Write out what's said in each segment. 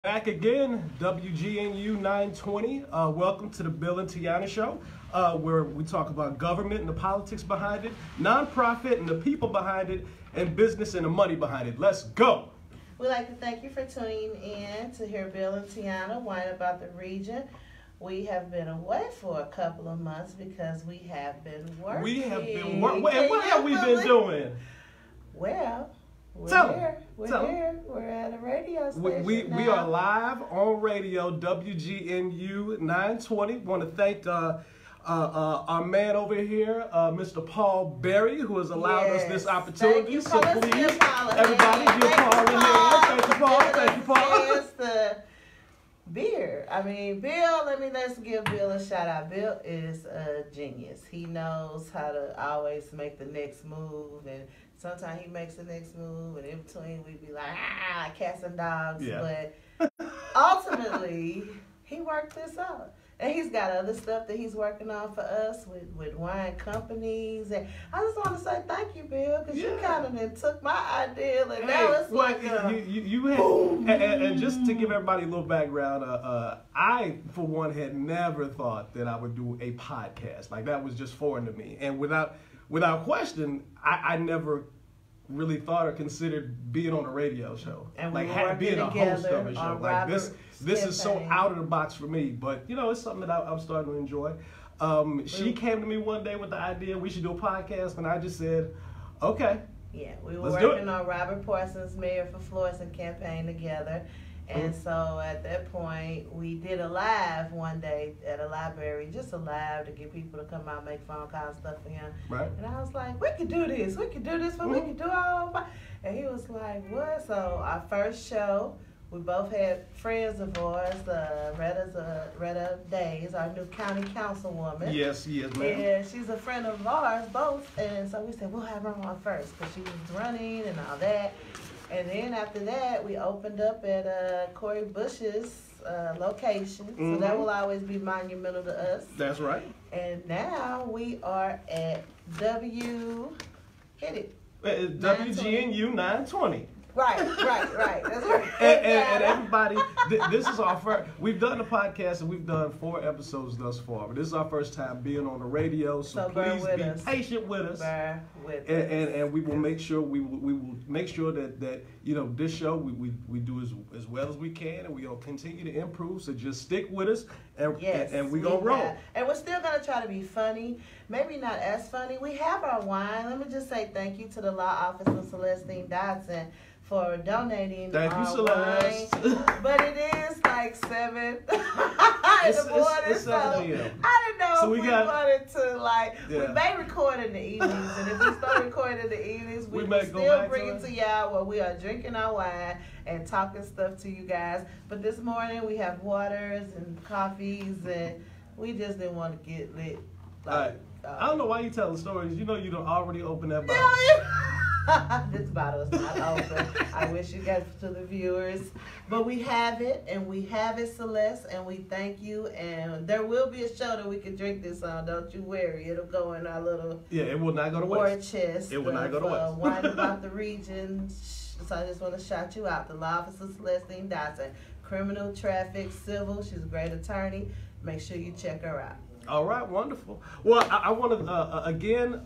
Back again, WGNU 920. Welcome to the Bill and Teona Show, where we talk about government and the politics behind it, nonprofit and the people behind it, and business and the money behind it. Let's go. We'd like to thank you for tuning in to hear Bill and Teona whine about the region. We have been away for a couple of months because we have been working. We have been working. What have we been doing? Well, we're here. We're at a radio station. We are live on radio, WGNU 920. Want to thank our man over here, Mr. Paul Berry, who has allowed us this opportunity. So please, everybody, give Paul a hand. Thank you, Paul. Thank you, Paul. It's the beer. I mean, Bill, let's give Bill a shout out. Bill is a genius. He knows how to always make the next move, and sometimes he makes the next move, and in between we be like, cats and dogs. Yeah. But ultimately, he worked this out. And he's got other stuff that he's working on for us with wine companies. And I just want to say thank you, Bill, because you kind of then took my idea, and now it's like you had, and just to give everybody a little background, I, for one, had never thought that I would do a podcast. Like, that was just foreign to me. And without question, I never really thought or considered being on a radio show, and like being a host of a show. Like this is so out of the box for me, but it's something that I'm starting to enjoy. She came to me one day with the idea we should do a podcast, and I just said, okay. Yeah, we were working on Robert Parsons' Mayor for Florissant campaign together. And so at that point, we did a live one day at a library, just a live to get people to come out and make phone calls and stuff for him. Right. And I was like, we could do this, but we could do all. And he was like, what? So our first show, we both had friends of ours. Retta Days, our new county councilwoman. Yes, ma'am. Yeah, she's a friend of ours, both. And so we said, we'll have her on first because she was running and all that. And then after that, we opened up at Corey Bush's location. So that will always be monumental to us. That's right. And now we are at WGNU 920. Right. That's right. And everybody, this is our first. We've done the podcast and we've done 4 episodes thus far, but this is our first time being on the radio. So please be patient with us. And we will make sure we will make sure that this show we do as well as we can, and we'll continue to improve. So just stick with us, and we gonna roll. And we're still gonna try to be funny. Maybe not as funny. We have our wine. Let me just say thank you to the law office of Celestine Dodson for donating our Celeste. wine. But it is like 7 in the morning. It's 7 a.m. I didn't know if we wanted to we may record in the evenings, and if we start recording in the evenings, we can still bring it to y'all where we are drinking our wine and talking stuff to you guys. But this morning we have waters and coffees, and we just didn't want to get lit. I don't know why you telling stories. You don't already open that bottle. This bottle is not open. I wish you guys to the viewers. But we have it, and we have it, Celeste, and we thank you. And there will be a show that we can drink this on. Don't you worry. It'll go in our little it will not go to war waste. chest. It will not go to waste. Wine about the region. So I just want to shout you out. The law office of Celestine Dodson. Criminal, traffic, civil. She's a great attorney. Make sure you check her out. All right, wonderful. Well, I want to again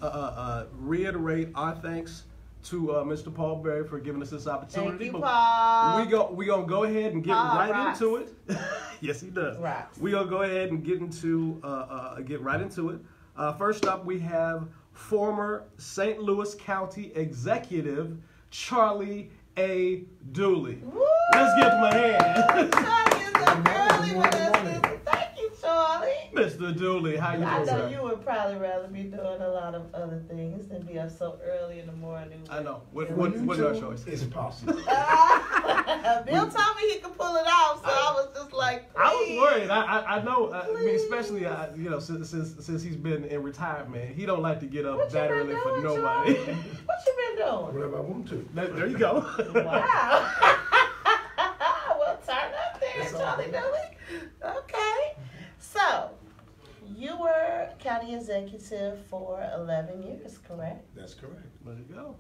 reiterate our thanks to Mr. Paul Berry for giving us this opportunity. Thank you, Paul. We're going to go ahead and get into it. Yes, he does. Rocks. We're going to go ahead and get right into it. First up, we have former St. Louis County Executive Charlie A. Dooley. Woo! Let's give him a hand. Charlie is up early with us. Thank you, Charlie. Mr. Dooley, how you doing, I know sir? you would probably rather be doing a lot of other things than be up so early in the morning. I know. What's our choice? It's possible. Bill told me he could pull it off, so I was just like, please. I was worried. I know. I mean, especially since he's been in retirement, he don't like to get up that early for nobody. What you been doing? Whatever I want to. There you go. Wow. Well, turn up there, Charlie Dooley. Okay. So, you were county executive for 11 years, correct? That's correct. There you go.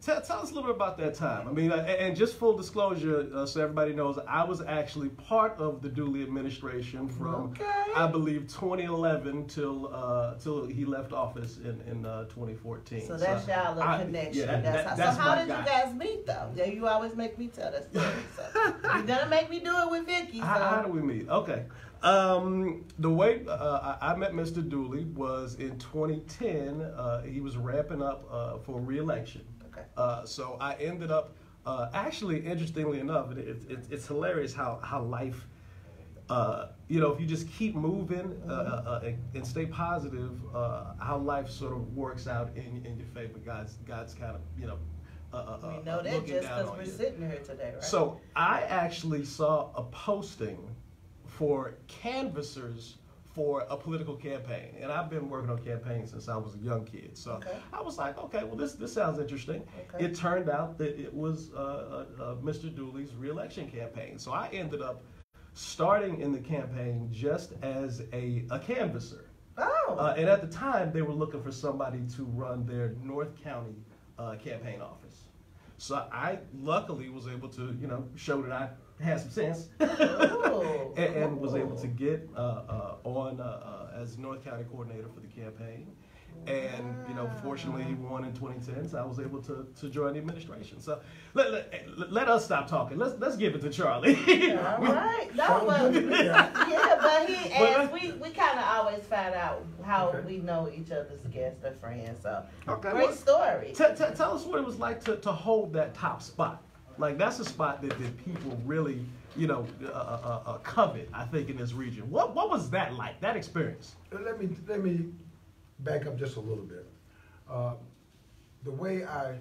Tell us a little bit about that time. I mean, and just full disclosure, so everybody knows, I was actually part of the Dooley administration from, I believe, 2011 till he left office in 2014. So that's y'all little connection. Yeah, so how did you guys meet, though? Yeah, you always make me tell that story. So you're gonna make me do it with Vicki. So. How do we meet? Okay. The way I met Mr. Dooley was in 2010. He was ramping up for re-election. So I ended up, actually, interestingly enough, it's hilarious how life, you know, if you just keep moving and stay positive, how life sort of works out in your favor. God's kind of, you know, we know that just because we're sitting here today, right? So I actually saw a posting for canvassers for a political campaign, and I've been working on campaigns since I was a young kid. So I was like, okay, well this sounds interesting. It turned out that it was Mr. Dooley's re-election campaign. So I ended up starting in the campaign just as a canvasser. And at the time, they were looking for somebody to run their North County campaign office. So I luckily was able to, you know, show that I had some sense and was able to get on as North County coordinator for the campaign. And, you know, fortunately he won in 2010, so I was able to join the administration. So let us stop talking. Let's give it to Charlie. All right. But he asked, we kind of always find out how we know each other's guests or friends. So great story. Tell us what it was like to hold that top spot. Like, that's a spot that people really, you know, covet, I think, in this region. What was that like, that experience? Let me back up just a little bit. The way I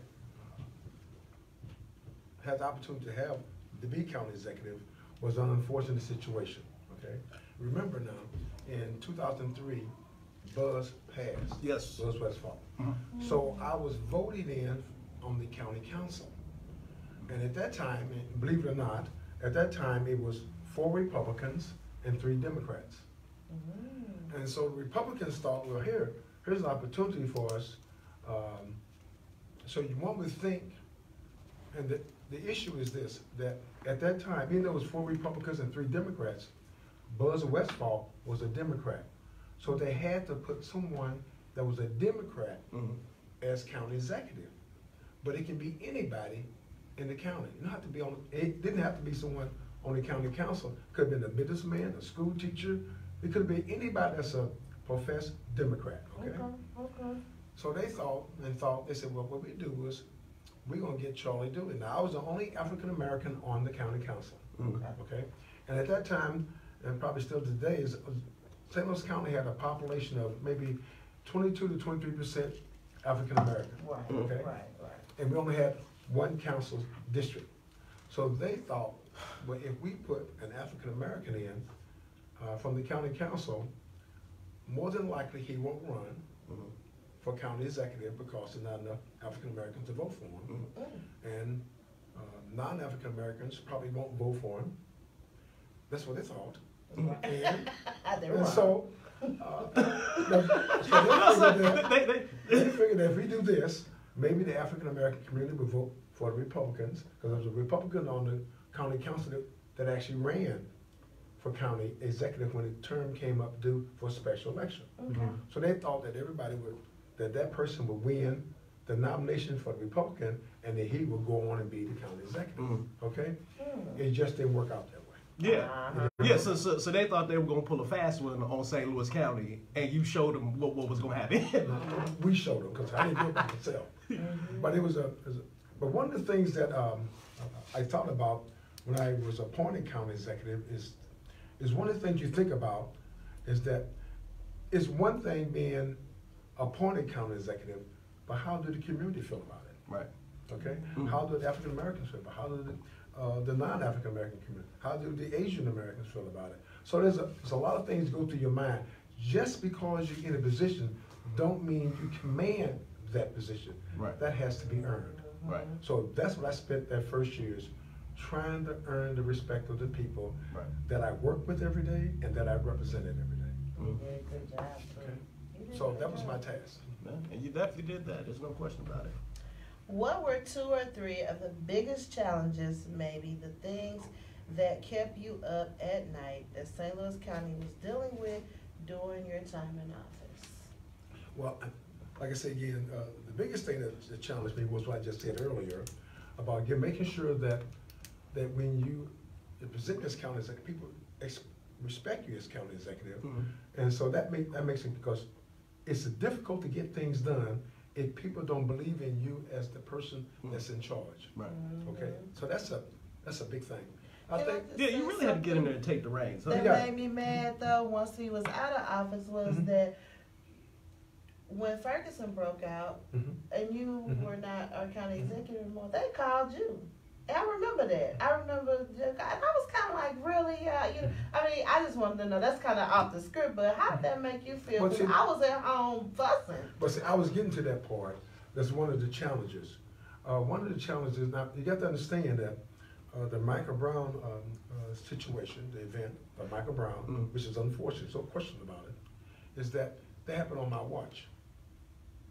had the opportunity to be county executive was an unfortunate situation, okay? Remember now, in 2003, Buzz passed. Yes. Buzz Westfall. So I was voted in on the county council. And at that time, believe it or not, at that time it was 4 Republicans and 3 Democrats. And so the Republicans thought, well, here's an opportunity for us. So one would think, and the issue is this, that at that time, even though it was 4 Republicans and 3 Democrats, Buzz Westfall was a Democrat. So they had to put someone that was a Democrat as county executive. But it can be anybody in the county. You don't have to be it didn't have to be someone on the county council. It could have been a businessman, a school teacher. It could have been anybody that's a professed Democrat, okay? So they they said, well, what we do is we're gonna get Charlie Dooley. Now, I was the only African American on the county council, okay? And at that time, and probably still today, St. Louis County had a population of maybe 22 to 23% African American, okay? And we only had 1 council district. So they thought, well, if we put an African American in from the county council, more than likely he won't run for county executive because there's not enough African Americans to vote for him. And non-African Americans probably won't vote for him. That's what they thought. And so, they figured that if we do this, maybe the African American community would vote for the Republicans, because there was a Republican on the county council that actually ran for county executive when the term came up due for a special election. So they thought that that person would win the nomination for the Republican, and that he would go on and be the county executive. Okay? It just didn't work out that way. Yeah. So they thought they were going to pull a fast one on St. Louis County, and you showed them what was going to happen. We showed them, because I didn't do it by myself. But one of the things that I thought about when I was appointed county executive is one of the things you think about is that it's one thing being appointed county executive, but how do the community feel about it? Right. Okay? How do the African Americans feel about it? How do the non-African American community, how do the Asian Americans feel about it? So there's a lot of things go through your mind. Just because you're in a position don't mean you command that position. Right. That has to be earned. Right. So that's what I spent that first years trying to earn the respect of the people that I work with every day and that I represented every day. You did a good job. Okay. So that was my task. And you definitely did that. There's no question about it. What were 2 or 3 of the biggest challenges, maybe the things that kept you up at night that St. Louis County was dealing with during your time in office? Well, like I said again, the biggest thing that challenged me was what I just said earlier about making sure that when you present as county executive, people respect you as county executive, and so that makes it, because it's difficult to get things done if people don't believe in you as the person that's in charge. Right. Okay. So that's a big thing. I think. Yeah, you really had to get in there and take the reins. That made me mad though once he was out of office was that when Ferguson broke out and you were not our county executive anymore, they called you. And I remember that. I remember, and I was kind of like, really? You know, I mean, I just wanted to know, that's kind of off the script, but how did that make you feel? Because I was at home fussing. But see, I was getting to that part. That's one of the challenges. One of the challenges, now, you got to understand that the Michael Brown situation, the event of Michael Brown, which is unfortunate, no question about it, is that happened on my watch.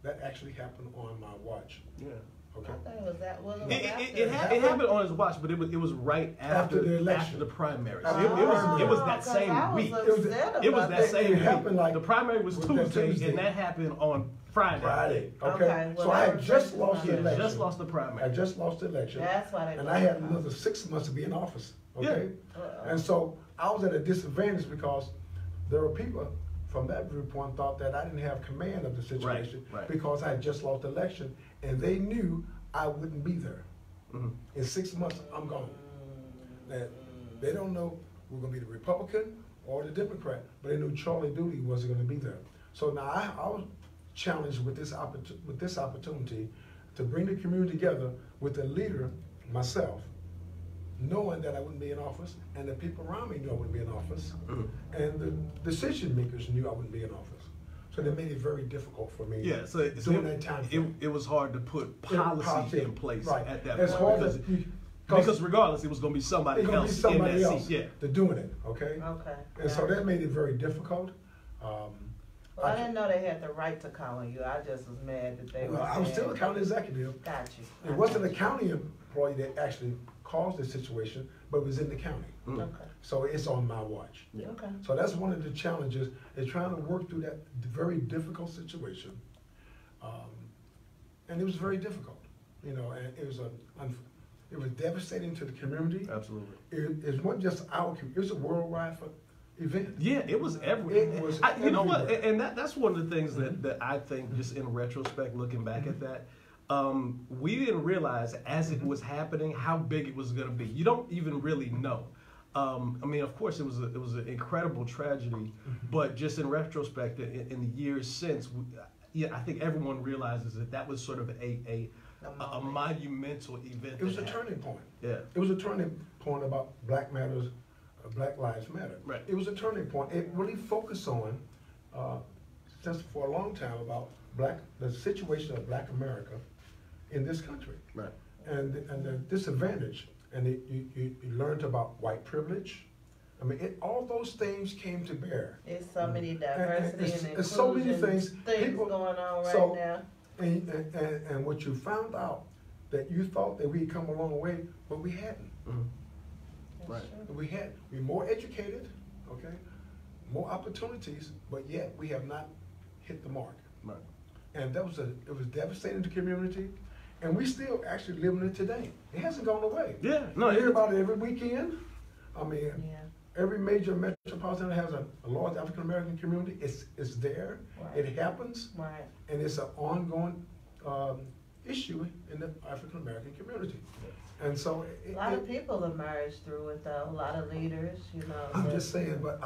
That actually happened on my watch. Yeah. Okay. I thought it was that. Well, it happened on his watch, but it was right after the election, after the primary. So it was that same week. It was that same week. Like, the primary was Tuesday, and that happened on Friday. Okay. So I had just lost the election. Just lost the primary. I just lost the election. That's why they. And I had another 6 months to be in office. Okay. Yeah. And so I was at a disadvantage because there were people from that viewpoint thought that I didn't have command of the situation because I had just lost the election, and they knew I wouldn't be there. In 6 months, I'm gone. And they don't know we're going to be the Republican or the Democrat, but they knew Charlie Dooley wasn't going to be there. So now I was challenged with this opportunity to bring the community together with a leader, myself, knowing that I wouldn't be in office, and the people around me knew I wouldn't be in office, and the decision makers knew I wouldn't be in office. So that made it very difficult for me. Yeah, so during that time it was hard to put policy in place at that point. Because regardless, it was going to be somebody else in that seat. Yeah, they're doing it. Okay. And so that made it very difficult. Well, I didn't know they had the right to call on you. I just was mad that they were. I was still a county executive. Got you. It wasn't a county employee that actually caused the situation, but it was in the county. Okay. So it's on my watch. Yeah. Okay. So that's one of the challenges, is trying to work through that very difficult situation. And it was very difficult, you know, and it was devastating to the community. Absolutely. It wasn't just our community, it was a worldwide event. Yeah, it was everywhere. It was you know what, and that's one of the things that I think, just in retrospect, looking back at that, we didn't realize as it was happening how big it was going to be. You don't even really know. I mean, of course, it was an incredible tragedy, but just in retrospect, in the years since, I think everyone realizes that was sort of a monumental event. It was a turning point. Yeah. It was a turning point about Black Matters, Black Lives Matter. Right. It was a turning point. It really focused on, just for a long time, about the situation of Black America in this country. Right. And the disadvantage. And you learned about white privilege. I mean, all those things came to bear. There's so many diversity and inclusion so many things going on right now. And what you found out, that you thought that we'd come a long way, but we hadn't. Right. We're more educated, okay, more opportunities, but yet we have not hit the mark. Right. And it was devastating to the community. And we still actually living it today. It hasn't gone away. Yeah, no, you hear about it every weekend. I mean, every major metropolitan has a large African American community. It's there. Right. It happens. Right. And it's an ongoing issue in the African American community. Yeah. And so a lot of people emerged through it, though. A lot of leaders, you know. I'm just saying, but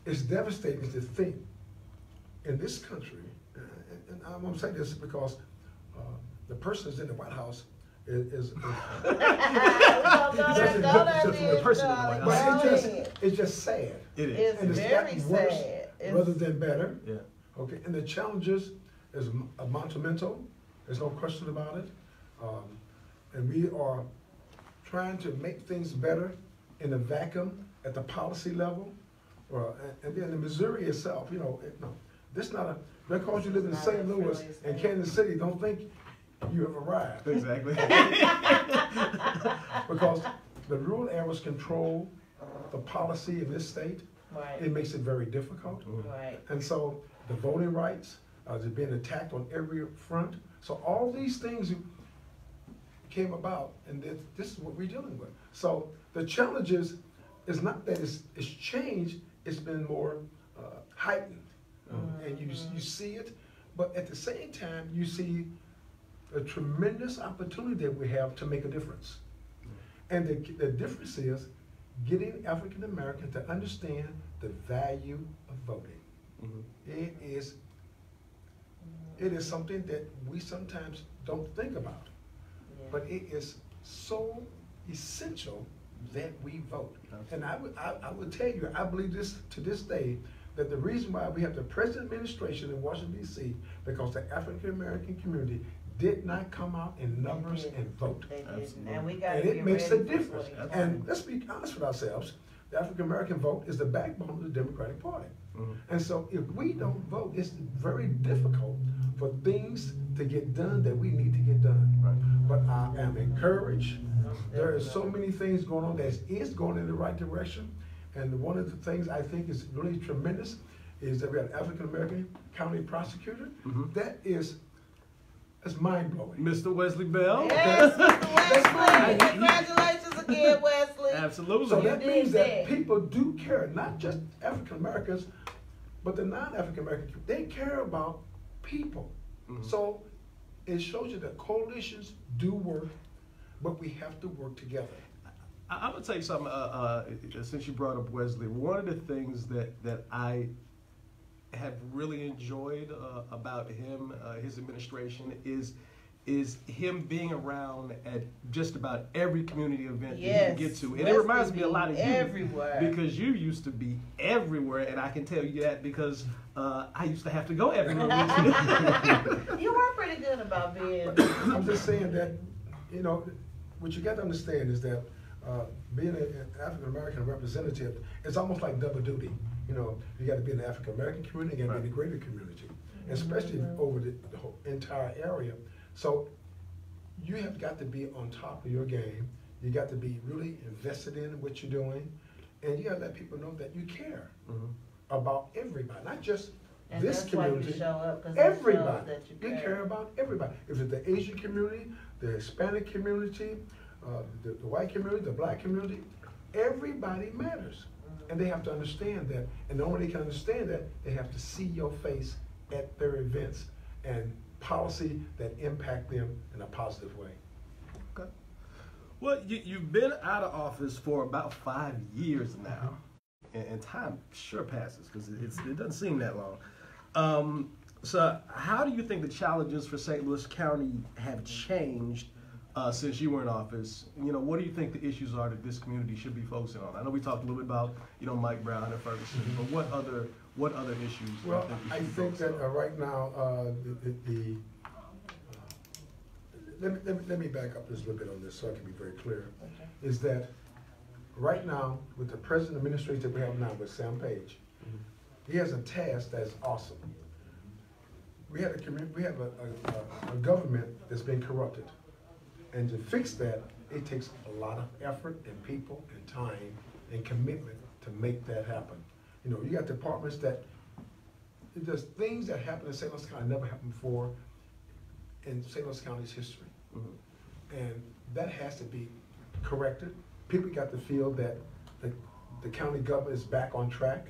it's devastating to think in this country, and I'm going to say this because the person that's in the White House is the person in the White House. It's just sad. It is. It's and it's very worse sad. Rather than better. Yeah. Okay. And the challenges is monumental. There's no question about it. And we are trying to make things better in a vacuum at the policy level. And then in Missouri itself, you know, this not a, because you live in St. Louis and Kansas City, don't think you have arrived. Exactly. Because the rural areas control the policy in this state. Right. It makes it very difficult. Right. And so the voting rights are being attacked on every front. So all these things came about, and this is what we're dealing with. So the challenge is not that it's changed, it's been more heightened. And you see it, but at the same time, you see a tremendous opportunity that we have to make a difference. And the difference is getting African Americans to understand the value of voting. It is something that we sometimes don't think about, but it is so essential that we vote. And I would tell you, I believe this to this day, that the reason why we have the present administration in Washington, D.C., because the African American community did not come out in numbers and vote. And it makes a difference. And let's be honest with ourselves, the African American vote is the backbone of the Democratic Party. And so if we don't vote, it's very difficult for things to get done that we need to get done. But I am encouraged. There are so many things going on that is going in the right direction. And one of the things I think is really tremendous is that we have an African American county prosecutor. That is mind-blowing. Mr. Wesley Bell. Yes, Mr. Wesley. Congratulations again, Wesley. Absolutely. So that means that people do care, not just African Americans, but the non-African Americans. They care about people. So it shows you that coalitions do work, but we have to work together. I'm gonna tell you something. Since you brought up Wesley, one of the things that I have really enjoyed about him, his administration, is him being around at just about every community event that you can get to. And it reminds me a lot of you. Everywhere. Because you used to be everywhere, and I can tell you that because I used to have to go everywhere. You were pretty good about being. I'm just saying that, you know, what you got to understand is that being an African American representative, it's almost like double duty. You know, you got to be in the African American community, you got to be in the greater community, especially over the whole entire area. So you have got to be on top of your game. You got to be really invested in what you're doing, and you got to let people know that you care about everybody, not just this community. You show up, everybody. That you care about everybody. If it's the Asian community, the Hispanic community, the white community, the black community, everybody matters. And they have to understand that. And the only way they can understand that, they have to see your face at their events and policy that impact them in a positive way. Okay. Well, you've been out of office for about 5 years now. And time sure passes because it doesn't seem that long. So how do you think the challenges for St. Louis County have changed since you were in office? You know, what do you think the issues are that this community should be focusing on? I know we talked a little bit about, you know, Mike Brown and Ferguson, but what other issues? Well, I think that right now, let me back up just a little bit on this so I can be very clear. Is that right now, with the present administration that we have now with Sam Page, he has a task that's awesome. We have a government that's been corrupted. And to fix that, it takes a lot of effort and people and time and commitment to make that happen. You know, you got departments that, there's things that happen in St. Louis County never happened before in St. Louis County's history. And that has to be corrected. People got to feel that the county government is back on track,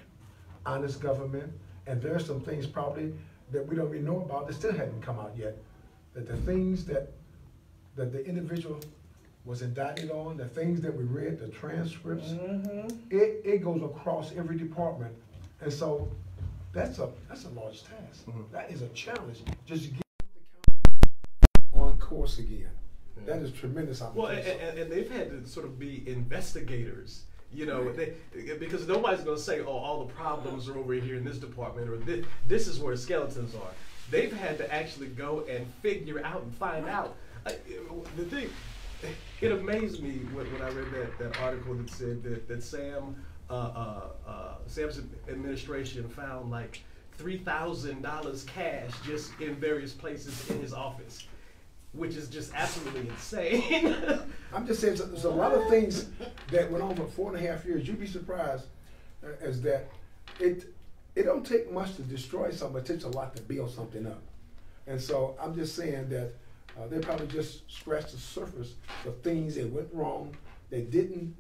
honest government, and there's some things probably that we don't really know about that still haven't come out yet. That the things that the individual was indicted on, the things that we read, the transcripts, it goes across every department. And so that's a large task. That is a challenge. Just get the county on course again. That is tremendous opportunity. Well, and they've had to sort of be investigators, you know, because nobody's going to say, oh, all the problems are over here in this department, or this is where the skeletons are. They've had to actually go and figure out and find out. The thing, it amazed me when I read that article that said that Sam's administration found like $3,000 cash just in various places in his office. which is just absolutely insane. I'm just saying, there's a lot of things that went on for 4.5 years. You'd be surprised as that it don't take much to destroy something. It takes a lot to build something up. And so I'm just saying that they probably just scratched the surface of things that went wrong. They didn't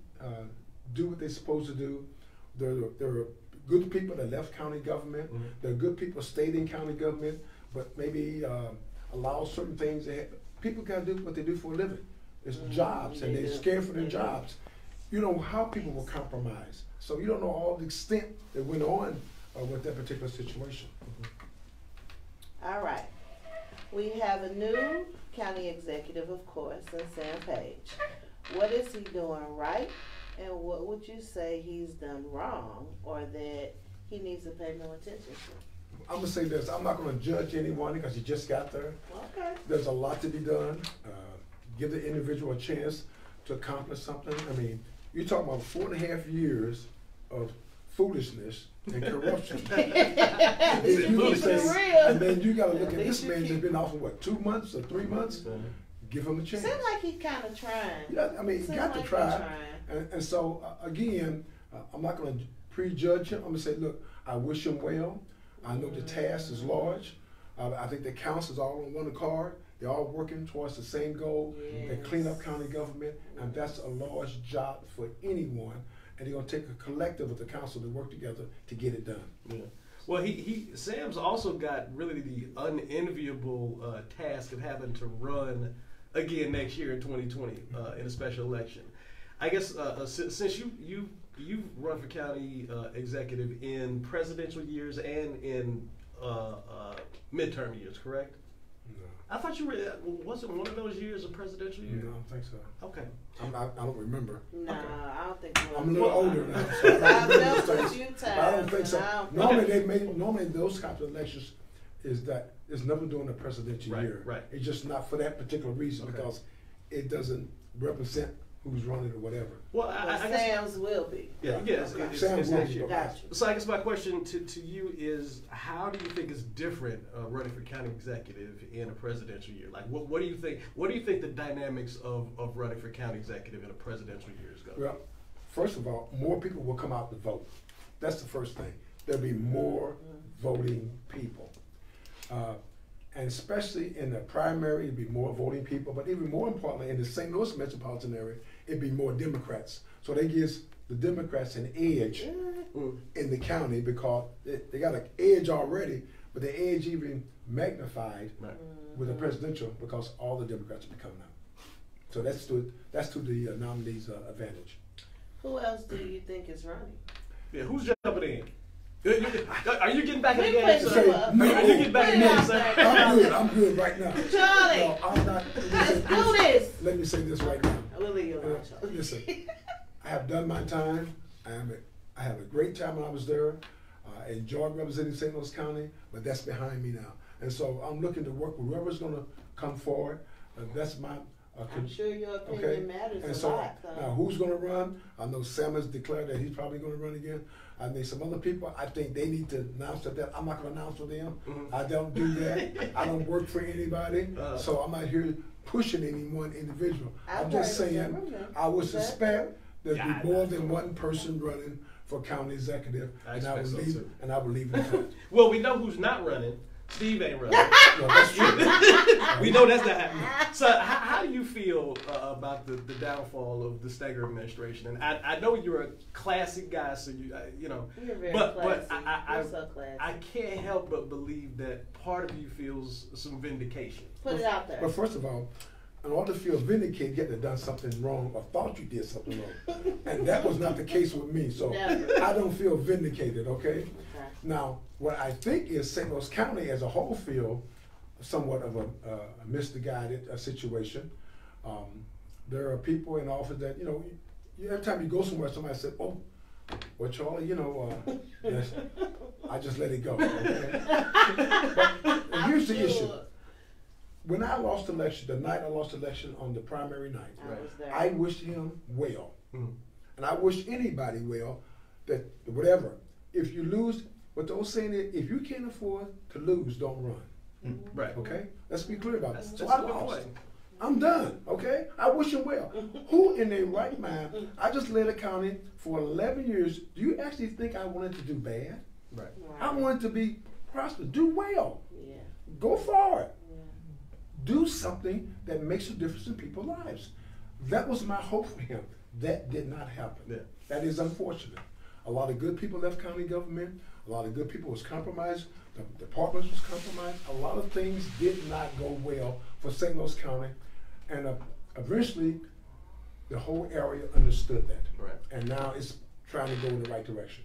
do what they're supposed to do. There are good people that left county government. Mm-hmm. There are good people stayed in county government, but maybe allow certain things. People got to do what they do for a living. It's jobs, and they're scared for their jobs. You know how people will compromise. So you don't know all the extent that went on with that particular situation. Mm-hmm. All right. We have a new county executive, of course, Sam Page. What is he doing right, and what would you say he's done wrong, or that he needs to pay more attention to? I'm going to say this. I'm not going to judge anyone because he just got there. Okay. There's a lot to be done. Give the individual a chance to accomplish something. I mean, you're talking about 4.5 years of foolishness and corruption. and then you got to look at this man that's been off for what, 2 months or 3 months? Give him a chance. Seems like he's kind of trying. Yeah, I mean, he got to try. And so, again, I'm not going to prejudge him. I'm going to say, look, I wish him well. I know the task is large. I think the council is all on one accord. They're all working towards the same goal. Yes. They clean up county government, and that's a large job for anyone. And they're going to take a collective of the council to work together to get it done. Yeah. Well, Sam's also got really the unenviable task of having to run again next year in 2020 in a special election. I guess since you've run for county executive in presidential years and in midterm years, correct? No. I thought you were. Wasn't one of those years a presidential year? No, I don't think so. Okay. I don't remember. No, okay. I don't think you I'm a little older now, so I don't think so. Normally, normally those kinds of elections is that it's never during a presidential year. Right. It's just not for that particular reason because it doesn't represent who's running or whatever. Well, I Sam's will be. Yeah, yes, okay. It's next year. Gotcha. So I guess my question to you is, how do you think is different running for county executive in a presidential year? Like, what do you think? What do you think the dynamics of running for county executive in a presidential year is going to be? Well, first of all, more people will come out to vote. That's the first thing. There'll be more voting people. And especially in the primary, it'd be more voting people, but even more importantly, in the St. Louis metropolitan area, it'd be more Democrats. So that gives the Democrats an edge in the county because they got an edge already, but the edge even magnified with the presidential because all the Democrats will be coming out. So that's to the nominee's advantage. Who else do you think is running? Yeah, who's jumping in? Are you getting back in the game, Are you getting back in the game, sir? I'm good right now. Charlie, no, I'm not. let's do this. Let me say this right now. I will leave you alone, Charlie. Listen, I have done my time. I had a great time when I was there. I enjoyed representing St. Louis County, but that's behind me now. And so I'm looking to work with whoever's going to come forward. That's my. I'm sure your opinion matters a lot. Now, who's going to run? I know Sam has declared that he's probably going to run again. I mean, some other people, I think they need to announce that. I'm not going to announce for them. Mm-hmm. I don't do that. I don't work for anybody. So I'm not here pushing any one individual. I'm just saying I would suspect there'd be more than one person running for county executive, and I would leave it at that. Well, we know who's not running. Steve ain't running. No, that's true. We know that's not happening. So how do you feel about the downfall of the Steger administration? And I know you're a classic guy, so you know. You're very but classy. I can't help but believe that part of you feels some vindication. Put it out there. But first of all, in order to feel vindicated, you had to have done something wrong or thought you did something wrong. And that was not the case with me. So I don't feel vindicated, okay? Now, what I think is St. Louis County as a whole feel somewhat of a misguided situation. There are people in office that, you know, every time you go somewhere, somebody said, oh, well, Charlie, you know, yes, I just let it go. Okay? But here's the issue. When I lost the election, the night I lost the election on the primary night, I wished him well. Mm-hmm. And I wish anybody well that whatever, if you lose, what they're saying is, if you can't afford to lose, don't run. Right. Okay? Let's be clear about that. So that's I lost. I'm done, okay? I wish him well. Who in their right mind, I just led a county for 11 years. Do you actually think I wanted to do bad? Right. I wanted to be prosperous, do well. Yeah. Go for it. Yeah. Do something that makes a difference in people's lives. That was my hope for him. That did not happen. Yeah. That is unfortunate. A lot of good people left county government. A lot of good people was compromised. The departments was compromised. A lot of things did not go well for St. Louis County. And eventually, the whole area understood that. Right. And now it's trying to go in the right direction.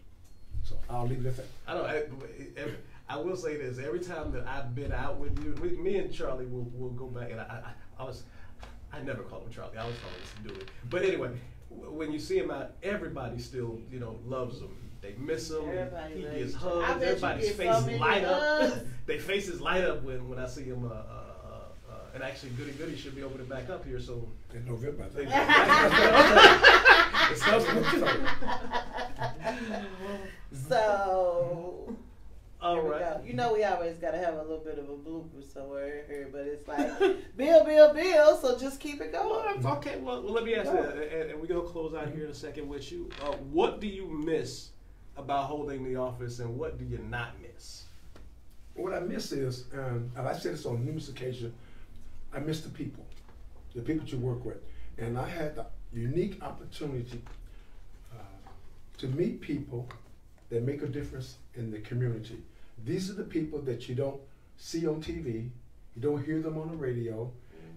So I'll leave it at that. I will say this: every time that I've been out with you, me and Charlie will go back, and I never call him Charlie. I always call him Mr. Dooley. But anyway, when you see him out, everybody still loves him. They miss him. He gets hugs. Everybody's faces light up. Their faces light up when I see him. And actually, Goody should be over to back up here soon. In November, I think. It's coming. So, all right. You know we always got to have a little bit of a blooper somewhere in here, but it's like, Bill, so just keep it going. Well, okay, well, let me ask you, and we're going to close out here in a second with you. What do you miss about holding the office, and what do you not miss? What I miss is, and I've said this on numerous occasions, I miss the people you work with. And I had the unique opportunity to meet people that make a difference in the community. These are the people that you don't see on TV, you don't hear them on the radio,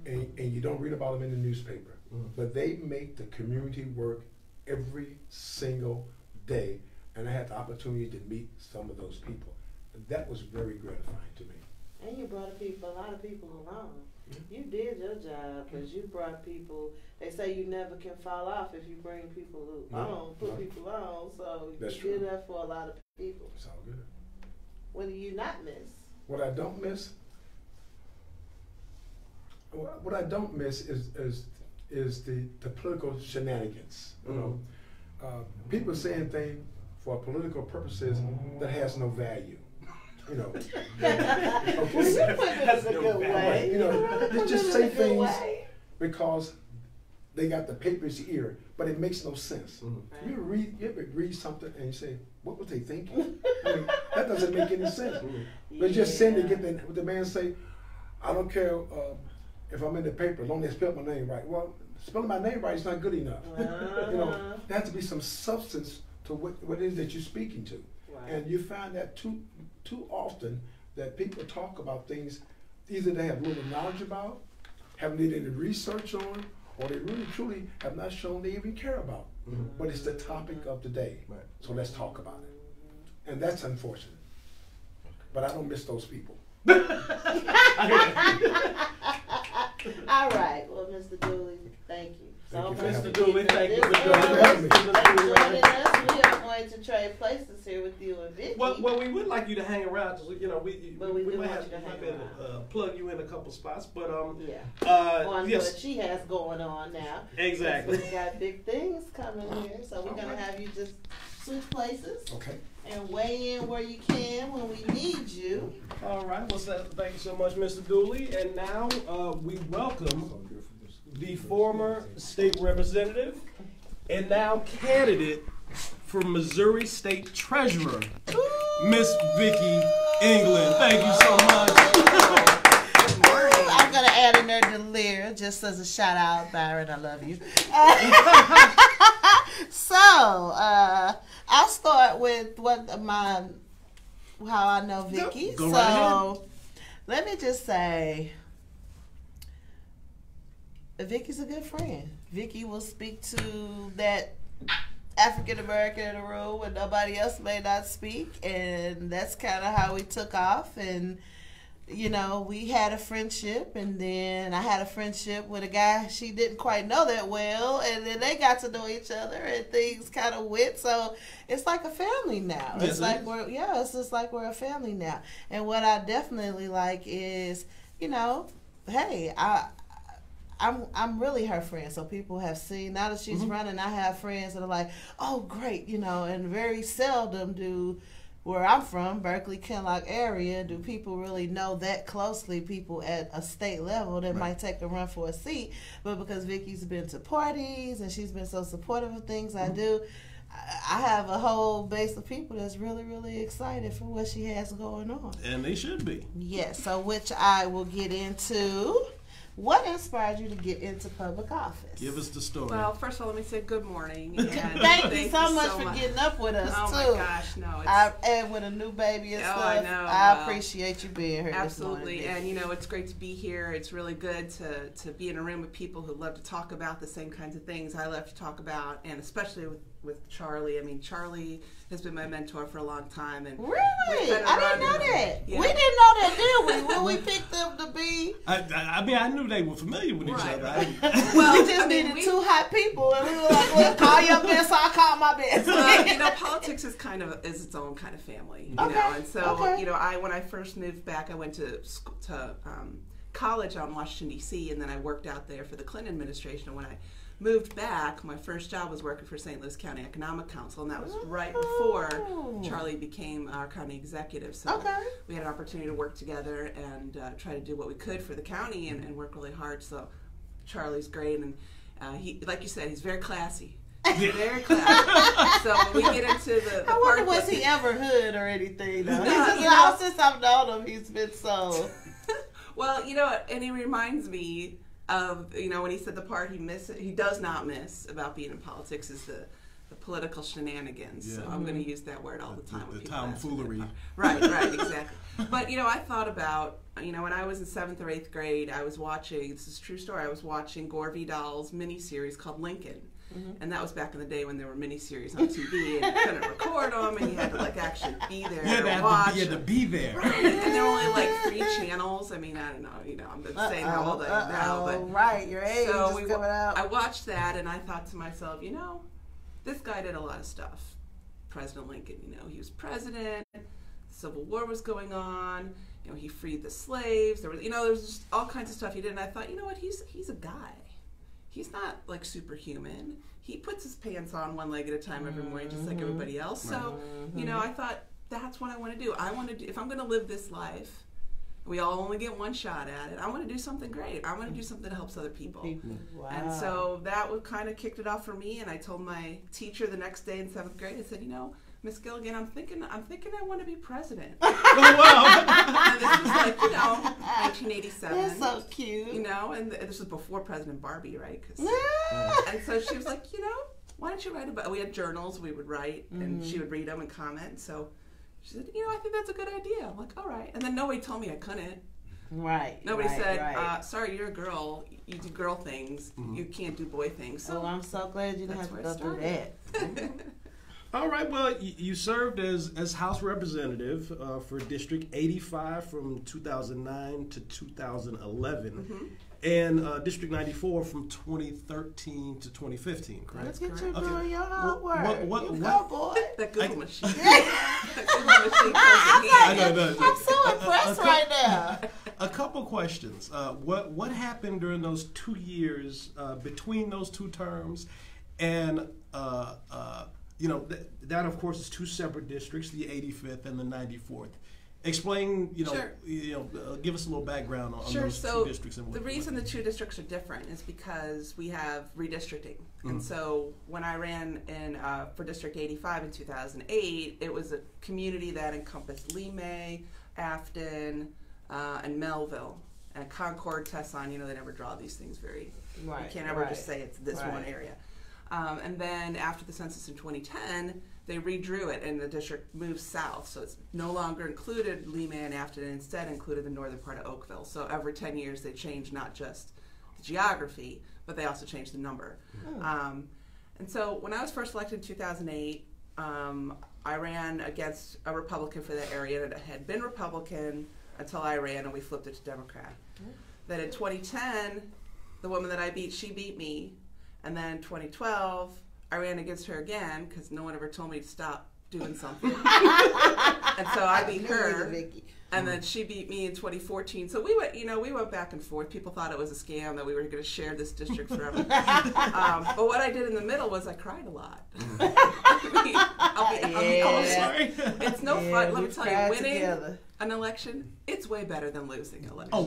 and you don't read about them in the newspaper. But they make the community work every single day. And I had the opportunity to meet some of those people. That was very gratifying to me. And you brought a lot of people along. You did your job because you brought people. They say you never can fall off if you bring people on, put people on. So That's you did that for a lot of people. It's all good. What do you not miss? What I don't miss? What I don't miss is the political shenanigans. You know, people saying things for political purposes that has no value. You know, that's a good way. You know, they just say things because they got the paper's ear, but it makes no sense. You ever read something and you say, "What was they thinking?" I mean, that doesn't make any sense. But just saying to get the man say, "I don't care if I'm in the paper, as long as they spell my name right." Well, spelling my name right is not good enough. You know, there has to be some substance to what it is that you're speaking to. And you find that too often that people talk about things either they have little knowledge about, haven't did any research on, or they really truly have not shown they even care about. But it's the topic of the day. So let's talk about it. And that's unfortunate. But I don't miss those people. All right. Well, Mr. Dooley, thank you. Mr. Dooley, thank you for joining us. We are going to trade places here with you and Vicki. Well, we would like you to hang around. We might have to plug you in a couple spots, but on yes. what she has going on now. Exactly. We got big things coming here, so we're gonna have you just switch places. Okay. And weigh in where you can when we need you. All right. Well, thank you so much, Mr. Dooley. And now we welcome the former state representative and now candidate for Missouri State Treasurer, Miss Vicki Englund. Thank you so much. I'm going to add in there Delir, just as a shout out. Byron, I love you. So, I'll start with how I know Vicki. Go right ahead. Let me just say, Vicki's a good friend. Vicki will speak to that African American in the room when nobody else may not speak, and that's kind of how we took off. And you know, we had a friendship, and then I had a friendship with a guy she didn't quite know that well, and then they got to know each other, and things kind of went. So it's like a family now. Yes, it's like it's just like we're a family now. And what I definitely like is, you know, hey, I'm really her friend. So people have seen, now that she's running, I have friends that are like, oh, great, you know, and very seldom do where I'm from, Berkeley, Kinloch area, do people really know that closely people at a state level that might take a run for a seat? But because Vicki's been to parties and she's been so supportive of things I do, I have a whole base of people that's really, really excited for what she has going on. And they should be. Yes, so which I will get into. What inspired you to get into public office? Give us the story. Well, first of all, let me say good morning. And thank you so much for getting up with us, too. Oh, my gosh, no. And with a new baby and stuff. I know. I appreciate you being here absolutely. this morning. And, it's great to be here. It's really good to be in a room with people who love to talk about the same kinds of things I love to talk about, and especially with Charlie. I mean, Charlie has been my mentor for a long time. And really? I didn't know that. Yeah. We didn't know that, did we? When we picked them to be... I mean, I knew they were familiar with each other. Right. Well, we just needed two hot people, and we were like, well, call your best, I'll call my best. Well, politics is its own kind of family, you know. And so, when I first moved back, I went to college out in Washington, D.C., and then I worked out there for the Clinton administration. And when I moved back, my first job was working for St. Louis County Economic Council, and that was right before Charlie became our county executive. So we had an opportunity to work together and try to do what we could for the county and work really hard. So Charlie's great, and he, like you said, he's very classy. Very classy. So when we get into the I wonder, was he ever hood or anything, though? Since I've known him, he's been so... Well, and he reminds me of, when he said the part he does not miss about being in politics is the political shenanigans. Yeah. So I'm going to use that word all the time. The tomfoolery. Right, exactly. But, I thought about, when I was in 7th or 8th grade, I was watching, this is a true story, I was watching Gore Vidal's miniseries called Lincoln. Mm-hmm. And that was back in the day when there were miniseries on TV and you couldn't record them and you had to actually be there and watch. You had to be there. Right. And there were only 3 channels. I mean, I don't know, I'm saying how old I am now. But right, your age is coming out. I watched that and I thought to myself, this guy did a lot of stuff. President Lincoln, he was president, the Civil War was going on, he freed the slaves, there was just all kinds of stuff he did, and I thought, he's a guy. He's not superhuman. He puts his pants on one leg at a time every morning, just like everybody else. So, I thought that's what I want to do. I want to do, if I'm going to live this life, we all only get one shot at it. I want to do something great. I want to do something that helps other people. Wow. And so that kind of kicked it off for me. And I told my teacher the next day in 7th grade, I said, Miss Gilligan, I'm thinking I want to be president. Oh, wow. And this was 1987. That's so cute. And this was before President Barbie, right? And so she was like, why don't you write about, we had journals we would write, and she would read them and comment. So she said, I think that's a good idea. I'm like, all right. And then nobody told me I couldn't. Right. Nobody said, sorry, you're a girl. You do girl things. You can't do boy things. So I'm so glad you didn't have to go through that. All right, well, you served as House Representative for District 85 from 2009 to 2011, and District 94 from 2013 to 2015, correct? Let's get you doing your homework. What, boy. That Google machine. I'm so impressed right now. A couple questions. What happened during those 2 years between those 2 terms, and that of course is 2 separate districts, the 85th and the 94th. Explain, Sure. Give us a little background on those 2 districts. And the reason the 2 districts are different is because we have redistricting. And so when I ran for District 85 in 2008, it was a community that encompassed Lee, Afton, and Melville. And Concord, Tesson, they never draw these things very, you can't ever just say it's this one area. And then after the census in 2010, they redrew it and the district moved south. So it's no longer included Lee, and Afton, and instead included the northern part of Oakville. So every 10 years they changed not just the geography, but they also changed the number. And so when I was first elected in 2008, I ran against a Republican for that area, and it had been Republican until I ran and we flipped it to Democrat. Then in 2010, the woman that I beat, she beat me. And then 2012, I ran against her again because no one ever told me to stop doing something. And so I beat her. And then she beat me in 2014. So we went back and forth. People thought it was a scam that we were going to share this district forever. But what I did in the middle was I cried a lot. Sorry. it's no fun. Let me tell you, winning an election, it's way better than losing an election. Oh,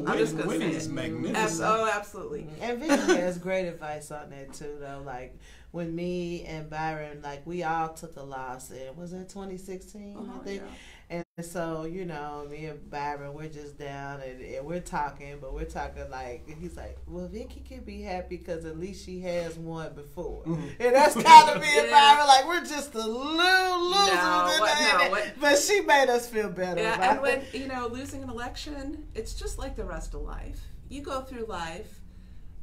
winning is magnificent. Oh, absolutely. And Vicki has great advice on that too, though. Like when me and Byron, like we all took a loss. And was that 2016? I think. Yeah. And so, you know, me and Byron, we're just down and we're talking, but we're talking like, he's like, well, Vicki can be happy because at least she has won before. Mm-hmm. And that's kind of me and Byron, like, we're just a little losers. But she made us feel better. Yeah, and when, you know, losing an election, it's just like the rest of life. You go through life,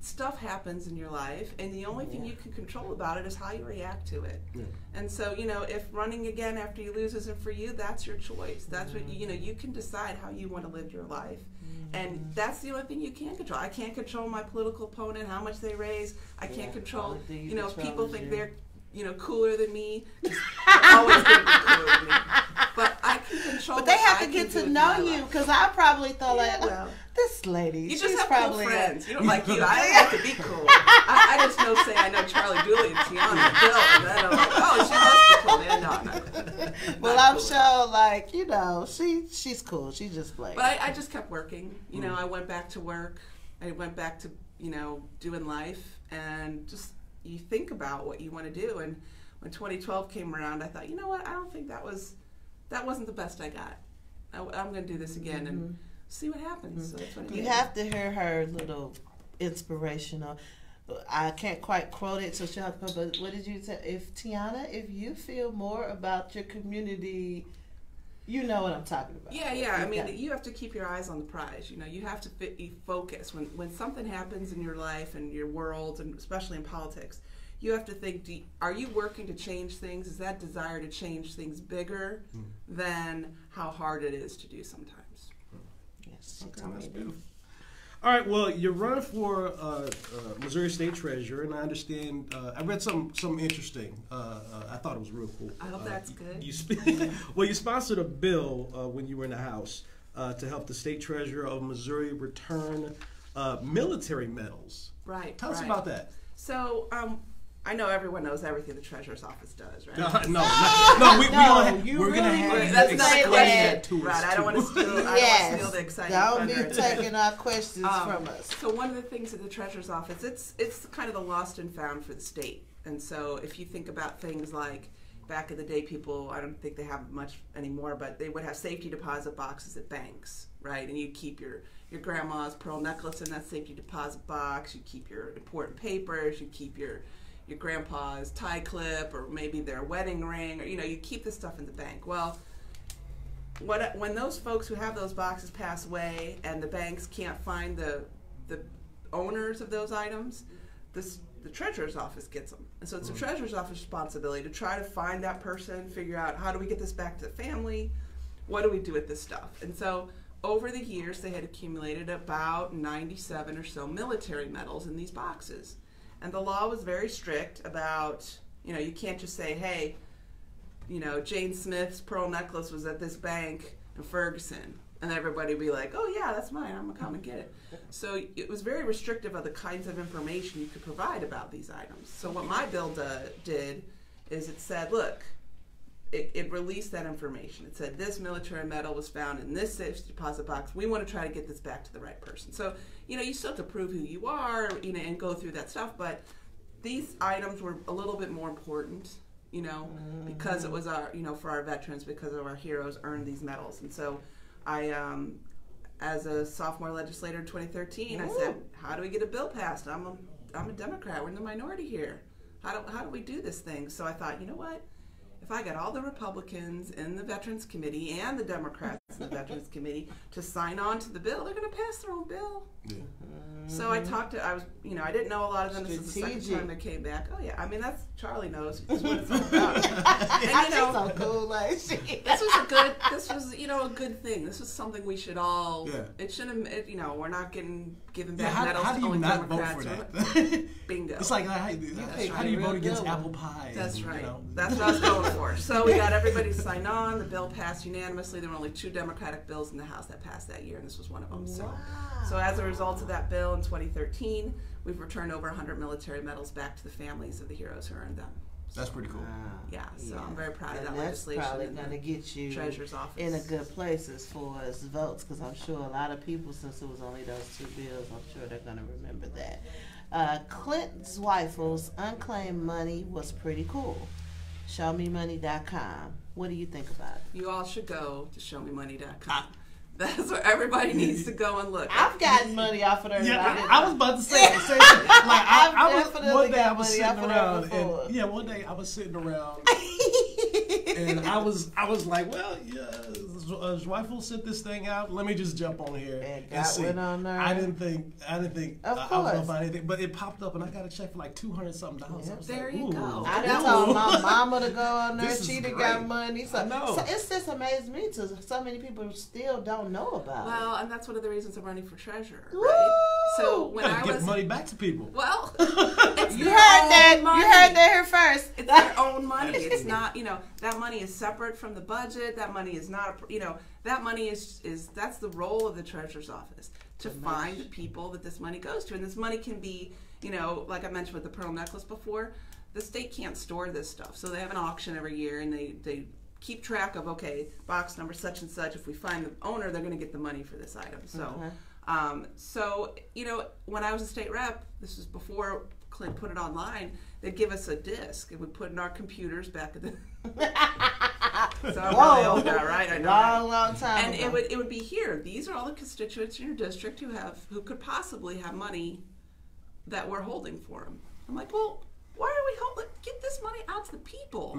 stuff happens in your life, and the only thing you can control about it is how you react to it. Yeah. And so, you know, if running again after you lose isn't for you, that's your choice. That's what you know. You can decide how you want to live your life, and that's the only thing you can control. I can't control my political opponent, how much they raise. I can't control. You know, if people think they're, you know, cooler than me. Always going to be cooler than me. But I can control. But they have to get to know you, because I probably thought this lady. You just have cool friends. You don't like you. I don't have to be cool. I just say I know Charlie Dooley and Teona and Bill, and then I'm like, oh, she must be cool. No, I'm not. Well, I'm sure, like, you know, she's cool. She just plays. But I just kept working. You know, I went back to work. I went back to, you know, doing life, and just you think about what you want to do. And when 2012 came around, I thought, you know what? I don't think that wasn't the best I got. I'm going to do this again and see what happens. So that's what you have to hear her little inspirational. I can't quite quote it, so she'll have to. But what did you say? If Teona, if you feel more about your community, you know what I'm talking about. Yeah. I mean, you have to keep your eyes on the prize. You know, you have to focus when something happens in your life and your world, and especially in politics. You have to think, are you working to change things? Is that desire to change things bigger than how hard it is to do sometimes? Yes. Okay, that's beautiful. All right, well, you're running for Missouri State Treasurer, and I understand, I read some interesting. I thought it was real cool. I hope that's good. You sponsored a bill when you were in the House to help the State Treasurer of Missouri return military medals. Right. Tell us about that. So, I know everyone knows everything the Treasurer's Office does, right? We're going to have that's not a question. Right, I don't want to steal the exciting Don't be taking our questions from us. So one of the things at the Treasurer's Office, it's kind of the lost and found for the state. And so if you think about things like back in the day, people, I don't think they have much anymore, but they would have safety deposit boxes at banks, right? And you'd keep your grandma's pearl necklace in that safety deposit box. You'd keep your important papers. You'd keep your grandpa's tie clip, or maybe their wedding ring, or you keep this stuff in the bank. Well, when those folks who have those boxes pass away and the banks can't find the owners of those items, the Treasurer's Office gets them. And so it's the Treasurer's Office responsibility to try to find that person, figure out how do we get this back to the family, what do we do with this stuff. And so over the years they had accumulated about 97 or so military medals in these boxes. And the law was very strict about, you can't just say, hey, Jane Smith's pearl necklace was at this bank in Ferguson. And everybody would be like, oh, yeah, that's mine. I'm going to come and get it. So it was very restrictive of the kinds of information you could provide about these items. So what my bill did is it said, look, it released that information. It said this military medal was found in this safe deposit box. We want to try to get this back to the right person. So, you still have to prove who you are, and go through that stuff. But these items were a little bit more important, because it was our, for our veterans, because of our heroes earned these medals. And so I, as a sophomore legislator in 2013, I said, how do we get a bill passed? I'm a Democrat. We're in the minority here. How do we do this thing? So I thought, you know what? If I got all the Republicans in the Veterans Committee and the Democrats in the Veterans Committee to sign on to the bill, they're going to pass their own bill. Yeah. So I I didn't know a lot of them. This is the second time they came back. Oh, yeah. I mean, Charlie knows. That's what it's all about. And, she's so cool. This was a good thing. This was something we should all, it shouldn't, we're not given back medals. How do you not Democrats vote for that? Bingo. It's like, how do you vote against apple pie? That's right. That's what I was going for. So we got everybody to sign on. The bill passed unanimously. There were only 2 Democratic bills in the House that passed that year, and this was one of them. So as a result of that bill in 2013, we've returned over 100 military medals back to the families of the heroes who earned them. That's pretty cool. Yeah, so I'm very proud of that legislation. That's probably going to get you Treasurer's office in a good place as far as votes, because I'm sure a lot of people, since it was only those 2 bills, I'm sure they're going to remember that. Clint Zweifel's unclaimed money was pretty cool. ShowMeMoney.com. What do you think about it? You all should go to ShowMeMoney.com. That's where everybody needs to go and look. I've gotten money off of there. Yeah, I was about to say the same thing. Like, I was one day I was sitting around, and one day I was sitting around, and I was like, well, Zweifel sent this thing out. Let me just jump on here and see. On there. I didn't think. Of course. I was about anything, but it popped up, and I got a check for like $200-something. Yeah. There you go. I done told my mama to go on there. She done got money. So it's just amazed me to so many people still don't know about it. Well, and that's one of the reasons I'm running for treasurer, right? So when I give money back to people. Well, it's you heard that. Money. You heard that here first. It's their own money. It's not, that money is separate from the budget. That money is not, that money is that's the role of the treasurer's office, to find the people that this money goes to. And this money can be, like I mentioned with the pearl necklace before, the state can't store this stuff. So they have an auction every year, and they keep track of, okay, box number such and such. If we find the owner, they're going to get the money for this item. So, when I was a state rep, this was before Clint put it online, they'd give us a disc and we'd put in our computers back at the. So I'm really old now, right? I know. Long time. And it would be here. These are all the constituents in your district who could possibly have money that we're holding for them. I'm like, well, why are we holding? Get this money out to the people.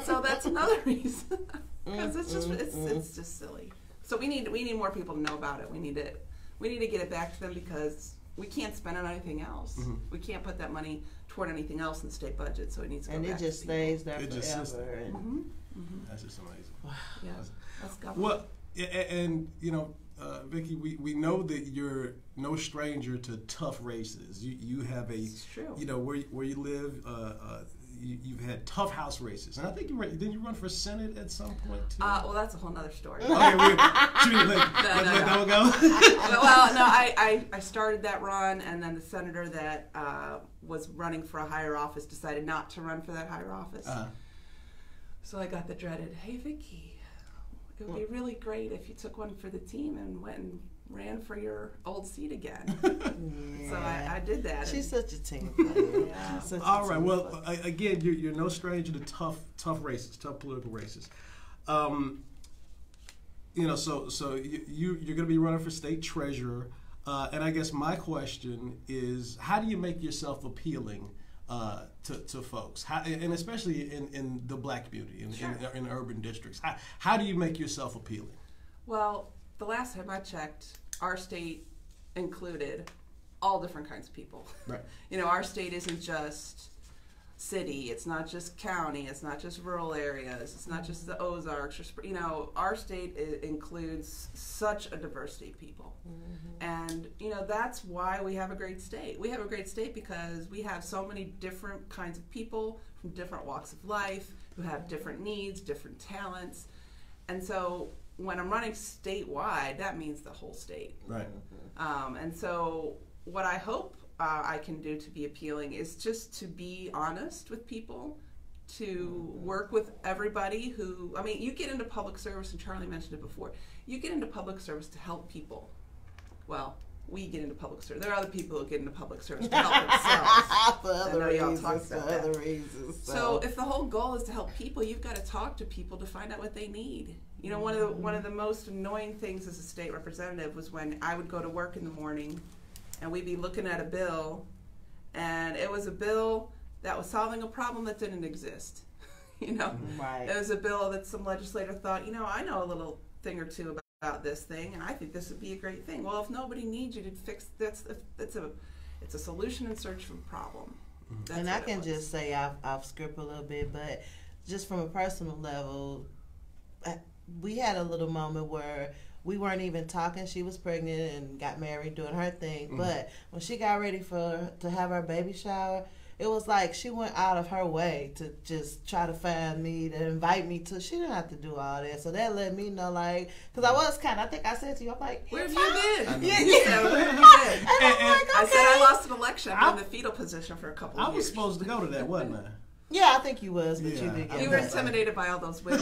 So that's another reason, because it's just silly. So we need more people to know about it. We need to get it back to them, because we can't spend on anything else. Mm-hmm. We can't put that money toward anything else in the state budget. So it needs to go back. And it just stays there forever. That's just amazing. Wow. Yeah, that's government. Well, and Vicki, we know that you're no stranger to tough races. You have it's true. Where you live, you've had tough house races, and I think didn't you run for Senate at some point too? Well, that's a whole nother story. Should we let that one go? Well, no, I started that run, and then the senator that was running for a higher office decided not to run for that higher office. So I got the dreaded, hey Vicki, it would be really great if you took one for the team and went and ran for your old seat again. Yeah. So I did that. She's such a team player. Yeah. All right. Well, again, you're no stranger to tough races, tough political races. So you're going to be running for state treasurer, and I guess my question is, how do you make yourself appealing to folks, and especially in the black community, in urban districts? How do you make yourself appealing? Well, the last time I checked, our state included all different kinds of people. Right. Our state isn't just city, it's not just county, it's not just rural areas, it's not just the Ozarks. Our state includes such a diversity of people. Mm-hmm. And, that's why we have a great state. We have a great state because we have so many different kinds of people from different walks of life who have different needs, different talents. And so when I'm running statewide, that means the whole state. Right. And so what I hope I can do to be appealing is just to be honest with people, to work with everybody who, you get into public service, and Charlie mentioned it before, you get into public service to help people. Well, we get into public service. There are other people who get into public service to help themselves. For other reasons. So if the whole goal is to help people, you've got to talk to people to find out what they need. One of the most annoying things as a state representative was when I would go to work in the morning, and we'd be looking at a bill, and it was a bill that was solving a problem that didn't exist. Right. It was a bill that some legislator thought, I know a little thing or two about this thing, and I think this would be a great thing. Well, if nobody needs you to fix this, it's a solution in search of a problem. And I can just say I've script a little bit, but just from a personal level, we had a little moment where we weren't even talking. She was pregnant and got married, doing her thing. Mm-hmm. But when she got ready to have her baby shower, it was like she went out of her way to just try to find me, to invite me to. She didn't have to do all that. So that let me know, because I think I said to you, I'm like, where have you been? Yeah. Where have you been? And I'm like, okay. I said I lost an election. I'm in the fetal position for a couple of years. I was supposed to go to that, wasn't I? Yeah, I think you was, but you did get You were intimidated by all those women.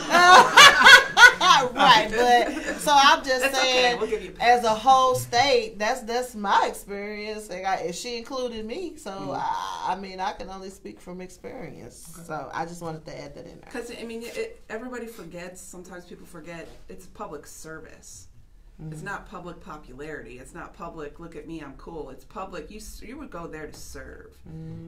Right, but so I'm just saying, okay. We'll give you as a whole state, that's my experience, and she included me. So I mean, I can only speak from experience. Okay. So I just wanted to add that in there. Because I mean, everybody forgets. Sometimes people forget it's public service. It's not public popularity. It's not public, look at me, I'm cool. It's public, you would go there to serve.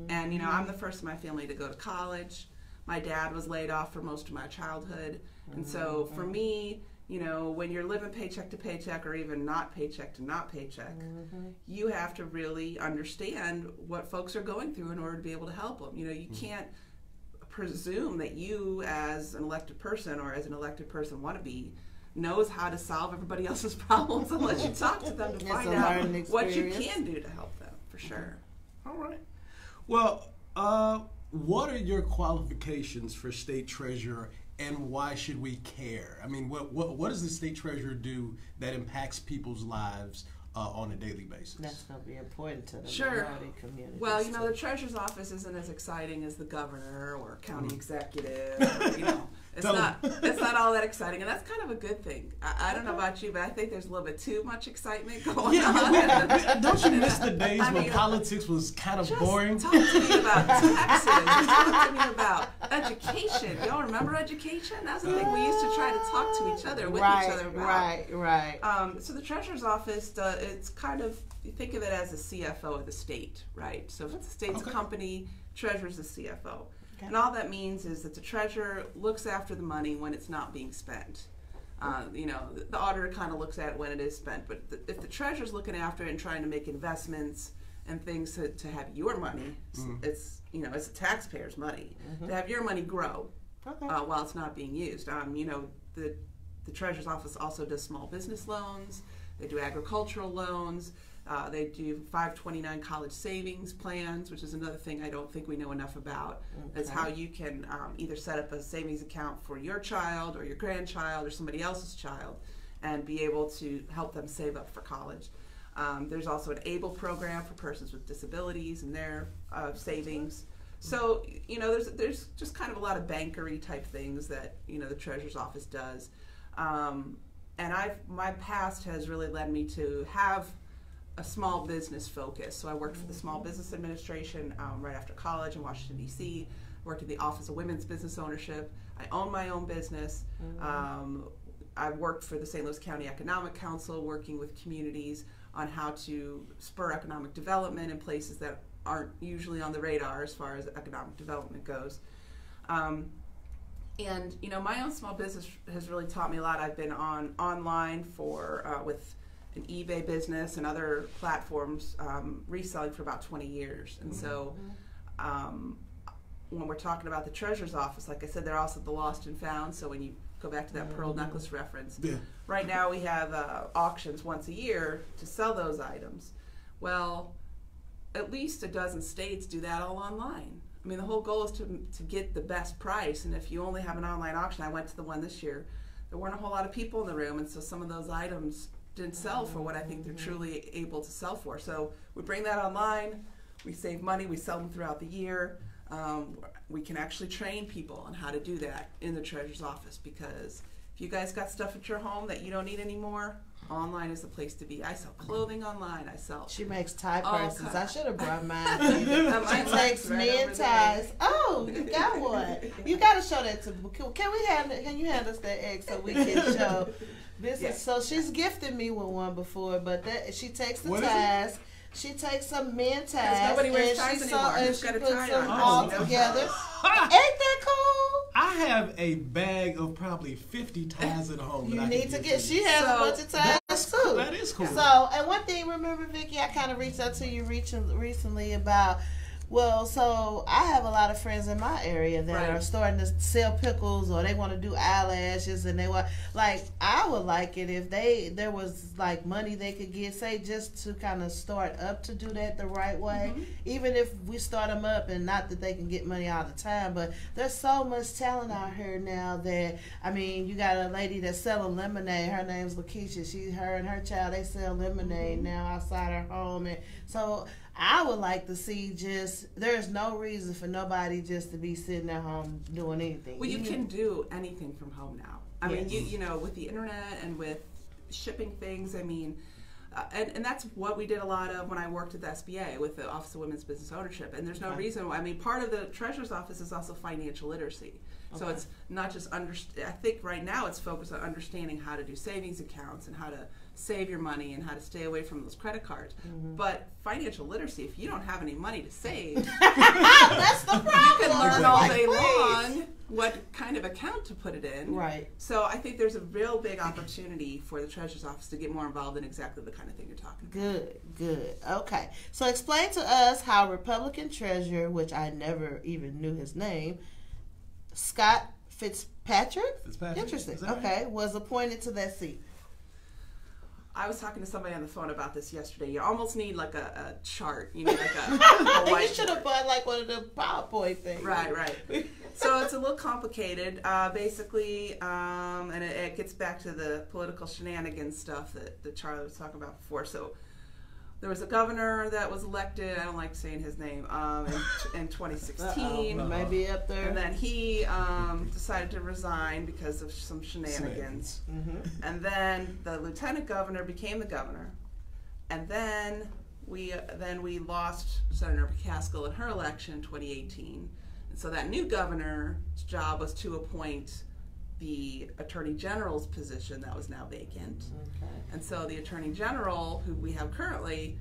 And, you know, I'm the first in my family to go to college. My dad was laid off for most of my childhood. And so for me, you know, when you're living paycheck to paycheck or even not paycheck to not paycheck, you have to really understand what folks are going through in order to be able to help them. You know, you can't presume that you as an elected person or as an elected person wannabe knows how to solve everybody else's problems unless you talk to them to find out what you can do to help them, for sure. All right. Well, what are your qualifications for state treasurer, and why should we care? I mean, what does the state treasurer do that impacts people's lives on a daily basis? That's going to be important to the minority community. Well, you know, the treasurer's office isn't as exciting as the governor or county executive. Or, you know, it's not all that exciting, and that's kind of a good thing. I don't know about you, but I think there's a little bit too much excitement going on. Don't you miss the days when politics was kind of boring? Talk to me about taxes. Talk to me about education. Y'all remember education? That's the thing we used to try to talk to each other, with each other about. Right. So the treasurer's office, it's kind of, you think of it as a CFO of the state, right? So if the state's a company, treasurer's the CFO. Okay. And all that means is that the treasurer looks after the money when it's not being spent. You know, the auditor kind of looks at it when it is spent. But if the treasurer's looking after it and trying to make investments and things to have your money, it's, you know, it's the taxpayer's money, to have your money grow while it's not being used. You know, the treasurer's office also does small business loans. They do agricultural loans. They do 529 college savings plans, which is another thing I don't think we know enough about. Is how you can either set up a savings account for your child or your grandchild or somebody else's child and be able to help them save up for college. There's also an ABLE program for persons with disabilities and their savings. So, you know, there's just kind of a lot of bankery type things that, you know, the treasurer's office does. And my past has really led me to have a small business focus. So I worked for the Small Business Administration right after college in Washington, D.C. Worked at the Office of Women's Business Ownership. I own my own business. I worked for the St. Louis County Economic Council, working with communities on how to spur economic development in places that aren't usually on the radar as far as economic development goes. And, you know, my own small business has really taught me a lot. I've been online for with an eBay business and other platforms reselling for about 20 years. And so when we're talking about the treasurer's office, like I said, they're also the lost and found. So when you go back to that pearl necklace reference, right now we have auctions once a year to sell those items. Well, at least a dozen states do that all online. I mean, the whole goal is to get the best price, and if you only have an online auction, I went to the one this year, there weren't a whole lot of people in the room, and so some of those items didn't sell for what I think they're truly able to sell for. So we bring that online, we save money, we sell them throughout the year. We can actually train people on how to do that in the treasurer's office, because if you guys got stuff at your home that you don't need anymore, online is the place to be. I sell clothing online. I sell. She makes tie purses. I should have brought mine. She takes men ties. Oh, you got one. You got to show that to. Can you hand us that egg so we can show? This is so. She's gifted me with one before, but she takes the ties. She takes some men ties. Nobody wears ties anymore. And she puts them all together. Ain't that cool? I have a bag of probably 50 ties at home. You need to get. She has a bunch of ties too. That is cool. So, and one thing, remember, Vicki, I kind of reached out to you recently about. Well, so I have a lot of friends in my area that are starting to sell pickles, or they want to do eyelashes, and they want, like, I would like it if there was like money they could get, say, just to kind of start up to do that the right way. Even if we start them up, and not that they can get money all the time, but there's so much talent out here now that, I mean, you got a lady that's selling lemonade. Her name's Lakeisha. Her and her child, they sell lemonade now outside her home, and so I would like to see there's no reason for nobody just to be sitting at home doing anything. Well, you can do anything from home now. I mean, you know, with the internet and with shipping things, I mean, and that's what we did a lot of when I worked at the SBA with the Office of Women's Business Ownership. And there's no reason why. I mean, part of the Treasurer's Office is also financial literacy. So it's not just I think right now it's focused on understanding how to do savings accounts and how to save your money and how to stay away from those credit cards. But financial literacy, if you don't have any money to save, that's the problem. You can learn all day long what kind of account to put it in. Right. So I think there's a real big opportunity for the Treasurer's Office to get more involved in exactly the kind of thing you're talking about. Good. Okay. So explain to us how Republican Treasurer, which I never even knew his name, Scott Fitzpatrick? Interesting. Okay. Was appointed to that seat. I was talking to somebody on the phone about this yesterday. You almost need like a chart, you know, like a whiteboard. You should have bought like one of the PowerPoint things. Right. So it's a little complicated, basically, and it gets back to the political shenanigans stuff that Charlie was talking about before. So there was a governor that was elected, I don't like saying his name, in 2016. Maybe up there. And then he decided to resign because of some shenanigans. And then the lieutenant governor became the governor. And then we lost Senator McCaskill in her election in 2018. And so that new governor's job was to appoint the Attorney General's position that was now vacant. And so the Attorney General, who we have currently,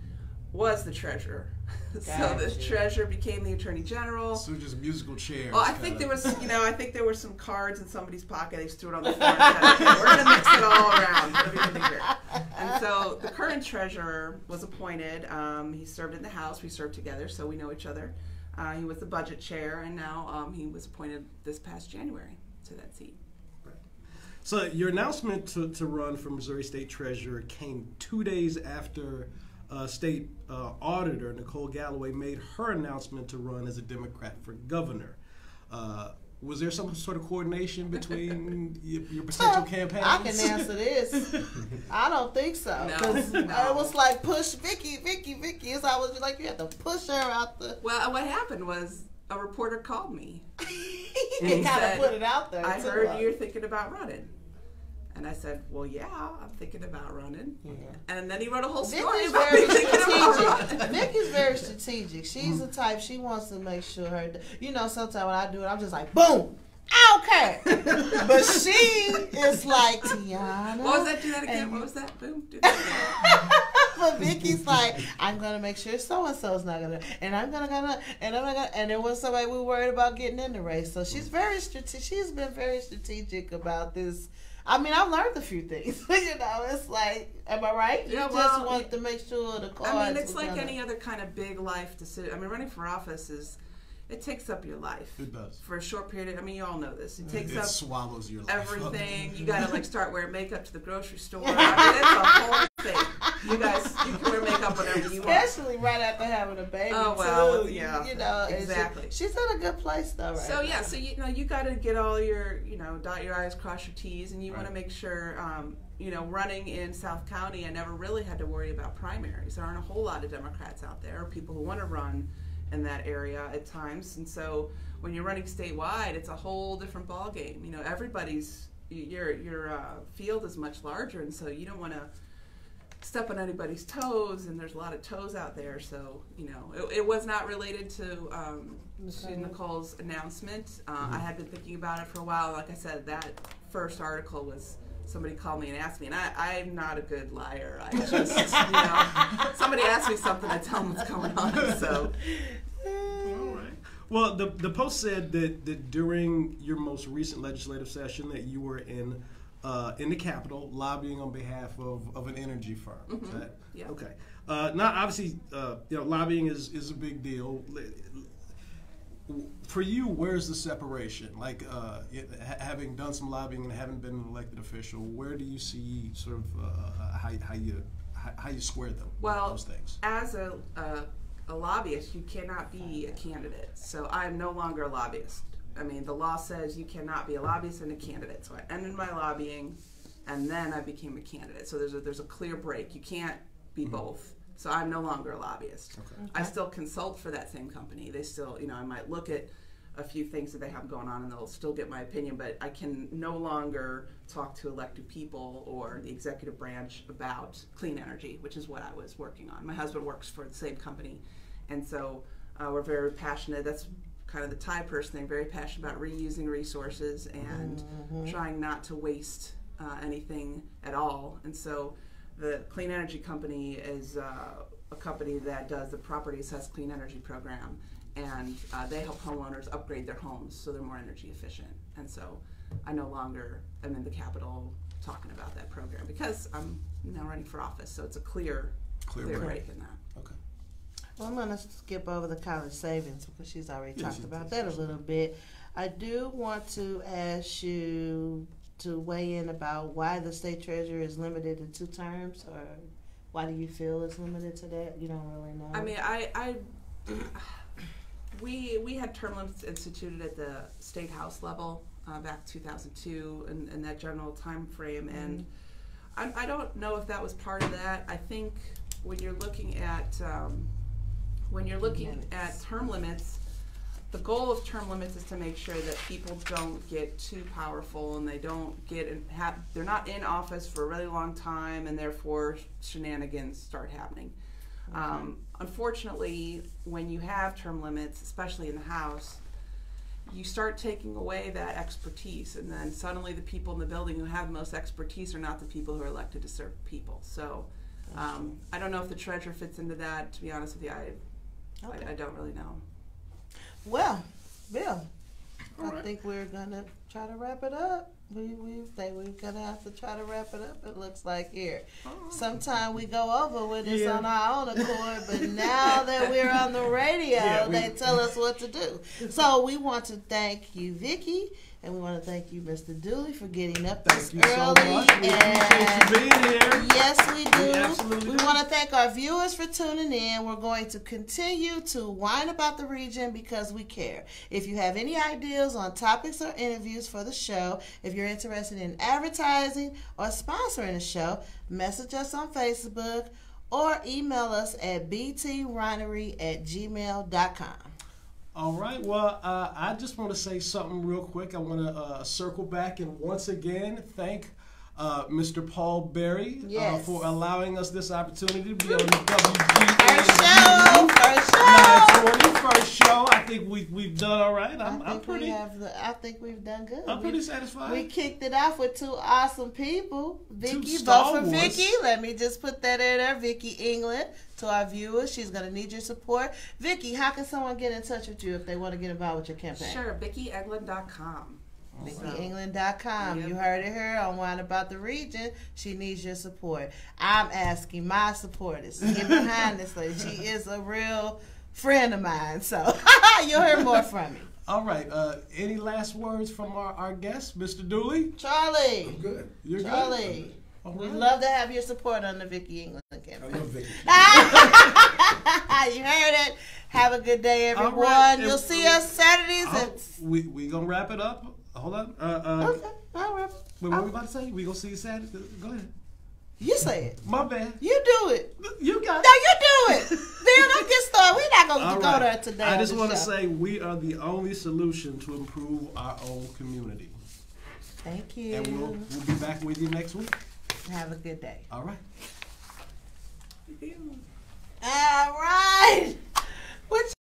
was the treasurer. So the treasurer became the Attorney General. So just musical chairs. Well, I think there was, I think there were some cards in somebody's pocket. They just threw it on the floor and said, okay, we're going to mix it all around. What are we going to do here? And so the current treasurer was appointed. He served in the House. We served together, so we know each other. He was the budget chair, and now he was appointed this past January to that seat. So your announcement to run for Missouri State Treasurer came 2 days after State Auditor Nicole Galloway made her announcement to run as a Democrat for governor. Was there some sort of coordination between your potential campaigns? I can answer this. I don't think so. No. It was like push Vicki. It's always like you have to push her out the. Well, what happened was a reporter called me. And kind of put it out there. I heard you're thinking about running. And I said, well, yeah, I'm thinking about running. Yeah. And then he wrote a whole story about me thinking about running. Vicki's very strategic. She's the type, she wants to make sure sometimes when I do it, I'm just like, boom, I don't care. But she is like, Teona. What was that? Do that again. What was that? Boom, do that again. But Vicki's like, I'm going to make sure so-and-so's not going to, and I'm going to, and there was somebody we were worried about getting in the race. So she's very strategic. She's been very strategic about this. I mean, I've learned a few things. It's like, am I right? Yeah, you just want to make sure the cards. I mean, it's like any other kind of big life decision. I mean, running for office it takes up your life. It does. For a short period. I mean, you all know this. It swallows your life. Everything. You got to start wearing makeup to the grocery store. I mean, it's a whole thing. You can wear makeup whenever you want. Especially right after having a baby. Oh well, too. Yeah. Exactly. She's in a good place though, right? So yeah, so you got to get all your dot your I's, cross your T's, and you want to make sure. Running in South County, I never really had to worry about primaries. There aren't a whole lot of Democrats out there, or people who want to run in that area at times. And so when you're running statewide, it's a whole different ballgame. Your field is much larger, and so you don't want to step on anybody's toes, and there's a lot of toes out there. So it was not related to Nicole's announcement. I had been thinking about it for a while. Like I said, that first article was somebody called me and asked me, and I'm not a good liar. I just somebody asks me something, I tell them what's going on. So all right. Well, the Post said that during your most recent legislative session that you were in the Capitol lobbying on behalf of an energy firm. Mm-hmm. Is that? Yeah. Okay. Now, obviously, lobbying is a big deal. For you, where's the separation? Like, having done some lobbying and having been an elected official, where do you see sort of how you square those things? As a lobbyist, you cannot be a candidate. So I'm no longer a lobbyist. I mean, the law says you cannot be a lobbyist and a candidate. So I ended my lobbying, and then I became a candidate. So there's a clear break. You can't be both. So I'm no longer a lobbyist. Okay. I still consult for that same company. They still, I might look at a few things that they have going on and they'll still get my opinion, but I can no longer talk to elected people or the executive branch about clean energy, which is what I was working on. My husband works for the same company, and so we're very passionate. That's kind of the Thai person thing, very passionate about reusing resources and trying not to waste anything at all. And so the Clean Energy Company is a company that does the Property Assessed Clean Energy Program, and they help homeowners upgrade their homes so they're more energy efficient. And so I no longer am in the Capitol talking about that program because I'm now running for office, so it's a clear break in that. Okay. Well, I'm going to skip over the college savings because she's already talked about that a little bit. I do want to ask you to weigh in about why the state treasurer is limited to 2 terms, or why do you feel it's limited to that? You don't really know. I mean, we had term limits instituted at the state house level back 2002 in that general time frame, and I don't know if that was part of that. I think when you're looking at term limits, the goal of term limits is to make sure that people don't get too powerful and they don't they're not in office for a really long time, and therefore shenanigans start happening. Okay. Unfortunately, when you have term limits, especially in the House, you start taking away that expertise, and then suddenly the people in the building who have the most expertise are not the people who are elected to serve people. So I don't know if the treasurer fits into that. To be honest with you, I don't really know. Well, Bill, I think we're going to try to wrap it up. We think we're going to have to try to wrap it up, it looks like here. Sometime we go over with this on our own accord, but now that we're on the radio, they tell us what to do. So we want to thank you, Vicki, and we want to thank you, Mr. Dooley, for getting up this early. So much. We appreciate you being here. Yes, we do. We absolutely We want to thank our viewers for tuning in. We're going to continue to whine about the region because we care. If you have any ideas on topics or interviews for the show, if you're interested in advertising or sponsoring the show, message us on Facebook or email us at btwinery@gmail.com. All right. Well, I just want to say something real quick. I want to circle back and once again thank Mr. Paul Berry for allowing us this opportunity to be on the WGN first show. I think we've done all right. I think we've done good. I'm pretty satisfied. We kicked it off with 2 awesome people. Vicki, vote for Vicki. Let me just put that in there. Vicki Englund. To our viewers, she's going to need your support. Vicki, how can someone get in touch with you if they want to get involved with your campaign? Sure, VickiEnglund.com. VickiEnglund.com. Yep. You heard it here on Wine About the Region. She needs your support. I'm asking my supporters to get behind this lady. She is a real friend of mine, so you'll hear more from me. All right. Any last words from our guest, Mr. Dooley? Charlie. I'm good. You're Charlie. Good? We'd love to have your support on the Vicki Englund campaign. I love Vicki. You heard it. Have a good day, everyone. Right. You'll see us Saturdays. We gonna wrap it up. Hold on. Okay, I'll wrap it. Wait, what are we about to say? We gonna see you Saturday? Go ahead. You say it. My bad. You do it. You got it. No, you do it. Then don't get started. We're not gonna go there today. I just want to say we are the only solution to improve our own community. Thank you. And we'll be back with you next week. Have a good day. All right. All right.